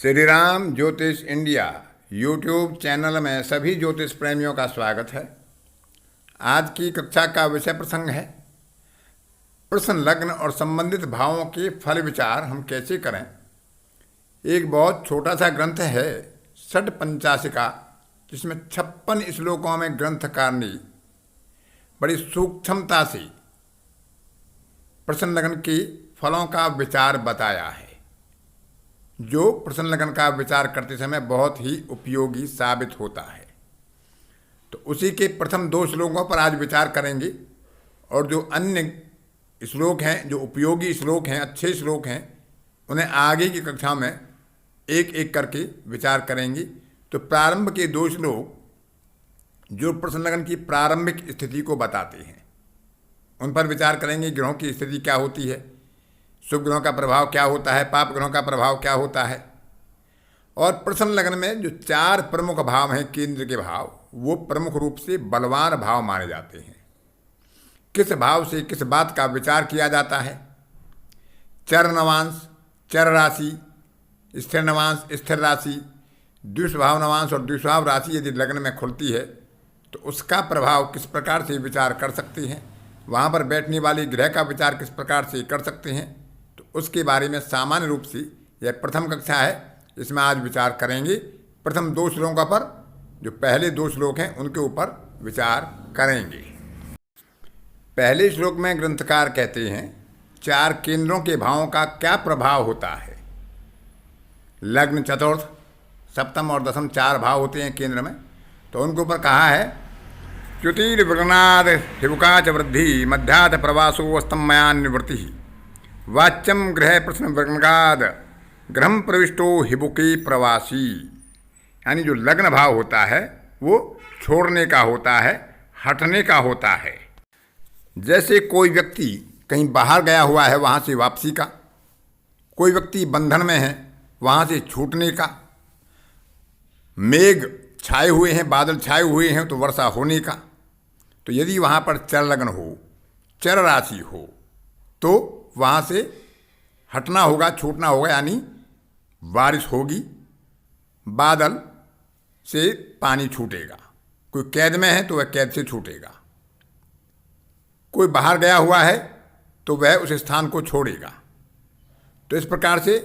श्री राम ज्योतिष India YouTube channel में सभी ज्योतिष प्रेमियों का स्वागत है। आज की कक्षा का विषय प्रसंग है प्रश्न लग्न और संबंधित भावों के फल विचार हम कैसे करें। एक बहुत छोटा सा ग्रंथ है षट पंचाशिका, जिसमें 56 श्लोकों में ग्रंथकार ने बड़ी सूक्ष्मता से प्रश्न लग्न के फलों का विचार बताया है, जो प्रश्न लग्न का विचार करते समय बहुत ही उपयोगी साबित होता है। तो उसी के प्रथम 2 श्लोकों पर आज विचार करेंगे, और जो अन्य श्लोक हैं, जो उपयोगी श्लोक हैं, अच्छे श्लोक हैं, उन्हें आगे की कक्षा में एक एक करके विचार करेंगे। तो प्रारंभ के 2 श्लोक जो प्रश्न लग्न की प्रारंभिक स्थिति को बताते हैं, उन पर विचार करेंगे। ग्रहों की स्थिति क्या होती है, शुभ ग्रहों का प्रभाव क्या होता है, पाप ग्रहों का प्रभाव क्या होता है, और प्रश्न लग्न में जो 4 प्रमुख भाव हैं, केंद्र के भाव, वो प्रमुख रूप से बलवान भाव माने जाते हैं। किस भाव से किस बात का विचार किया जाता है। चर नवांश, चर राशि, स्थिर नवांश, स्थिर राशि, द्विस्वभाव नवांश और द्विस्वभाव राशि यदि लग्न में खुलती है तो उसका प्रभाव किस प्रकार से विचार कर सकते हैं। वहाँ पर बैठने वाले ग्रह का विचार किस प्रकार से कर सकते हैं, तो उसके बारे में सामान्य रूप से यह प्रथम कक्षा है, इसमें आज विचार करेंगे। प्रथम 2 श्लोकों पर, जो पहले 2 श्लोक हैं उनके ऊपर विचार करेंगे। पहले श्लोक में ग्रंथकार कहते हैं 4 केंद्रों के भावों का क्या प्रभाव होता है। लग्न, चतुर्थ, सप्तम और दशम 4 भाव होते हैं केंद्र में। तो उनके ऊपर कहा है च्युतिर वृगनाद हिबुकाच वृद्धि मध्यात प्रवासो अस्तमयान निवृत्ति वाच्यम ग्रह प्रश्न वृगनाद ग्रह प्रविष्टो हिबुके प्रवासी। यानी जो लग्न भाव होता है वो छोड़ने का होता है, हटने का होता है। जैसे कोई व्यक्ति कहीं बाहर गया हुआ है, वहाँ से वापसी का। कोई व्यक्ति बंधन में है, वहाँ से छूटने का। मेघ छाए हुए हैं, बादल छाए हुए हैं, तो वर्षा होने का। तो यदि वहाँ पर चर लग्न हो, चर राशि हो, तो वहाँ से हटना होगा, छूटना होगा। यानी बारिश होगी, बादल से पानी छूटेगा। कोई कैद में है तो वह कैद से छूटेगा। कोई बाहर गया हुआ है तो वह उस स्थान को छोड़ेगा। तो इस प्रकार से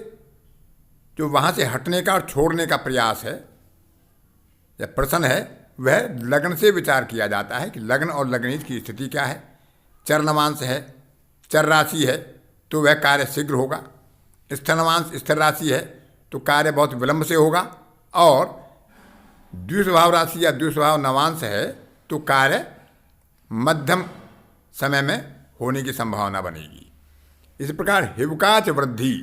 जो वहाँ से हटने का और छोड़ने का प्रयास है या प्रश्न है, वह लग्न से विचार किया जाता है कि लग्न और लग्नीज की स्थिति क्या है। चर नवांश है, चर राशि है, तो वह कार्य शीघ्र होगा। स्थिर नवांश, स्थिर राशि है, तो कार्य बहुत विलंब से होगा। और द्विस्वभाव राशि या द्विस्वभाव नवांश है, तो कार्य मध्यम समय में होने की संभावना बनेगी। इस प्रकार हिबुकाच वृद्धि,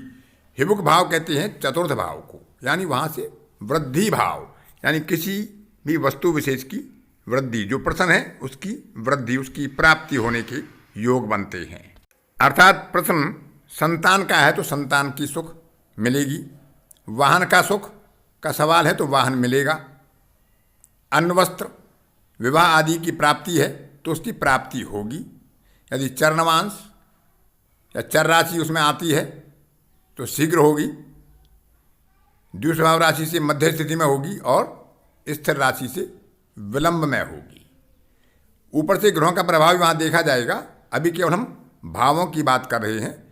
हिबुक भाव कहते हैं चतुर्थ भाव को, यानी वहाँ से वृद्धि भाव, यानी किसी भी वस्तु विशेष की वृद्धि, जो प्रश्न है उसकी वृद्धि, उसकी प्राप्ति होने के योग बनते हैं। अर्थात प्रश्न संतान का है तो संतान की सुख मिलेगी। वाहन का सुख का सवाल है तो वाहन मिलेगा। अन्न वस्त्र विवाह आदि की प्राप्ति है तो उसकी प्राप्ति होगी। यदि चरनवांश या चर राशि उसमें आती है तो शीघ्र होगी। द्विस्वभाव राशि से मध्य स्थिति में होगी और स्थिर राशि से विलंब में होगी। ऊपर से ग्रहों का प्रभाव वहाँ देखा जाएगा। अभी केवल हम भावों की बात कर रहे हैं।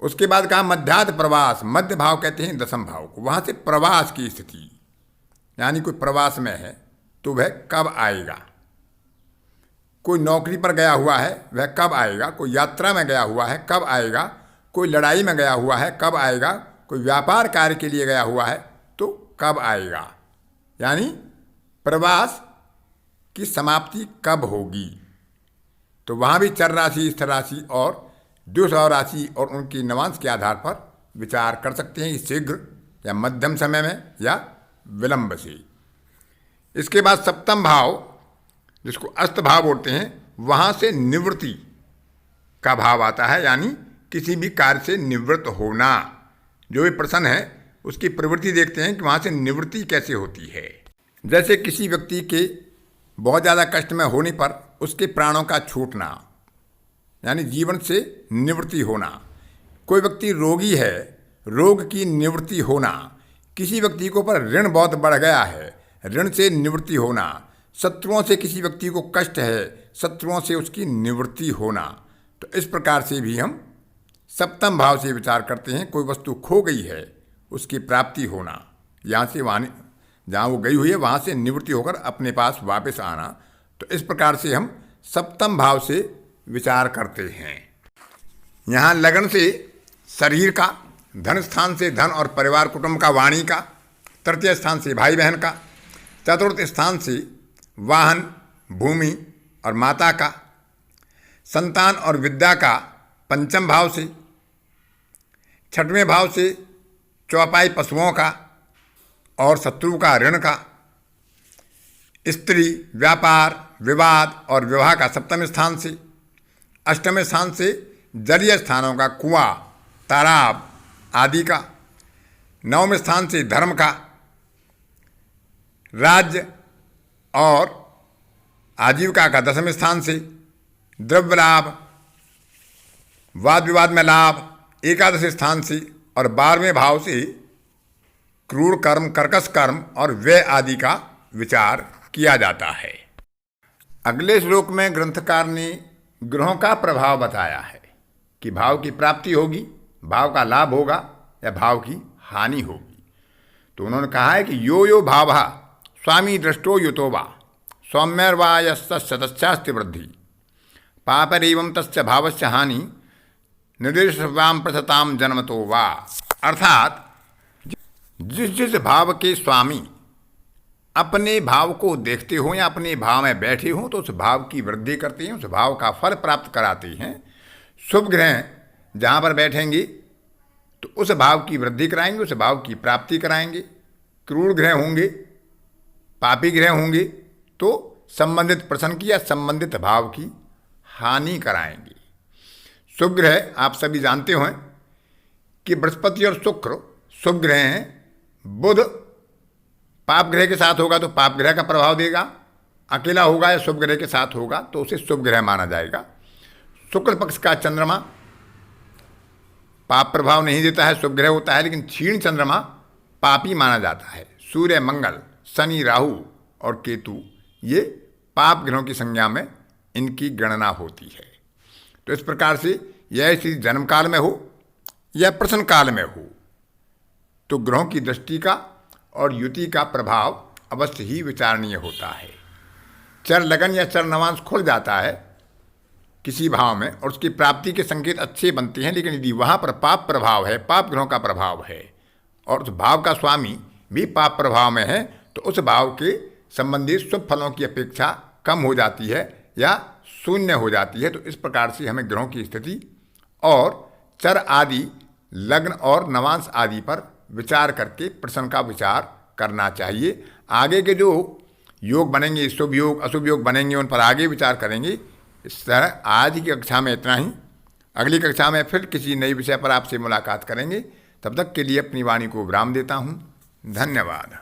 उसके बाद कहा मध्यात प्रवास, मध्य भाव कहते हैं दशम भाव को। वहाँ से प्रवास की स्थिति, यानी कोई प्रवास में है तो वह कब आएगा। कोई नौकरी पर गया हुआ है, वह कब आएगा। कोई यात्रा में गया हुआ है, कब आएगा। कोई लड़ाई में गया हुआ है, कब आएगा। कोई व्यापार कार्य के लिए गया हुआ है तो कब आएगा। यानी प्रवास की समाप्ति कब होगी। तो वहाँ भी चर राशि, स्थिर राशि और द्विस्वभाव राशि और उनकी नवांश के आधार पर विचार कर सकते हैं कि शीघ्र या मध्यम समय में या विलंब से। इसके बाद सप्तम भाव, जिसको अस्त भाव बोलते हैं, वहाँ से निवृत्ति का भाव आता है, यानी किसी भी कार्य से निवृत्त होना। जो भी प्रश्न है उसकी प्रवृत्ति देखते हैं कि वहाँ से निवृत्ति कैसे होती है। जैसे किसी व्यक्ति के बहुत ज़्यादा कष्ट में होने पर उसके प्राणों का छूटना, यानी जीवन से निवृत्ति होना। कोई व्यक्ति रोगी है, रोग की निवृत्ति होना। किसी व्यक्ति के ऊपर ऋण बहुत बढ़ गया है, ऋण से निवृत्ति होना, शत्रुओं से किसी व्यक्ति को कष्ट है, शत्रुओं से उसकी निवृत्ति होना। तो इस प्रकार से भी हम सप्तम भाव से विचार करते हैं। कोई वस्तु खो गई है, उसकी प्राप्ति होना, यहाँ से वहाँ, जहाँ वो गई हुई है वहाँ से निवृत्ति होकर अपने पास वापस आना। तो इस प्रकार से हम सप्तम भाव से विचार करते हैं। यहाँ लगन से शरीर का, धन स्थान से धन और परिवार कुटुंब का, वाणी का, तृतीय स्थान से भाई बहन का, चतुर्थ स्थान से वाहन, भूमि और माता का, संतान और विद्या का पंचम भाव से, छठवें भाव से चौपाई पशुओं का और शत्रु का, ऋण का, स्त्री, व्यापार, विवाद और विवाह का सप्तम स्थान से, अष्टम स्थान से जलीय स्थानों का, कुआं, तालाब आदि का, नवम स्थान से धर्म का, राज्य और आजीविका का दसवें स्थान से, द्रव्य लाभ, वाद विवाद में लाभ एकादश स्थान से, और 12वें भाव से क्रूर कर्म, कर्कश कर्म और व्यय आदि का विचार किया जाता है। अगले श्लोक में ग्रंथकार ने ग्रहों का प्रभाव बताया है कि भाव की प्राप्ति होगी, भाव का लाभ होगा या भाव की हानि होगी। तो उन्होंने कहा है कि यो यो भाव स्वामी दृष्टो युतो वा सौम्यर्वा यस्यास्ति वृद्धि पापरेवं तस्य भावस्य हानि निर्देशवाम प्रसताम जन्मतो वा। अर्थात जिस जिस भाव के स्वामी अपने भाव को देखते हो या अपने भाव में बैठे हों तो उस भाव की वृद्धि करते हैं, उस भाव का फल प्राप्त कराते हैं। शुभ ग्रह जहाँ पर बैठेंगे तो उस भाव की वृद्धि कराएंगे, उस भाव की प्राप्ति कराएंगे। क्रूर ग्रह होंगे, पापी ग्रह होंगे तो संबंधित प्रश्न की या संबंधित भाव की हानि कराएंगे। शुभ ग्रह आप सभी जानते हो कि बृहस्पति और शुक्र शुभ ग्रह हैं। बुध पाप ग्रह के साथ होगा तो पाप ग्रह का प्रभाव देगा, अकेला होगा या शुभ ग्रह के साथ होगा तो उसे शुभ ग्रह माना जाएगा। शुक्ल पक्ष का चंद्रमा पाप प्रभाव नहीं देता है, शुभ ग्रह होता है, लेकिन क्षीण चंद्रमा पापी माना जाता है। सूर्य, मंगल, शनि, राहु और केतु ये पाप ग्रहों की संज्ञा में इनकी गणना होती है। तो इस प्रकार से यह स्थिति जन्म काल में हो या प्रश्न काल में हो तो ग्रहों की दृष्टि का और युति का प्रभाव अवश्य ही विचारणीय होता है। चर लगन या चर नवांश खुल जाता है किसी भाव में और उसकी प्राप्ति के संकेत अच्छे बनते हैं, लेकिन यदि वहाँ पर पाप प्रभाव है, पाप ग्रहों का प्रभाव है और उस भाव का स्वामी भी पाप प्रभाव में है तो उस भाव के संबंधित शुभ फलों की अपेक्षा कम हो जाती है या शून्य हो जाती है। तो इस प्रकार से हमें ग्रहों की स्थिति और चर आदि, लग्न और नवांश आदि पर विचार करके प्रश्न का विचार करना चाहिए। आगे के जो योग बनेंगे, शुभ योग अशुभ योग बनेंगे, उन पर आगे विचार करेंगे। इस तरह आज की कक्षा में इतना ही। अगली कक्षा में फिर किसी नई विषय पर आपसे मुलाकात करेंगे। तब तक के लिए अपनी वाणी को विराम देता हूँ। धन्यवाद।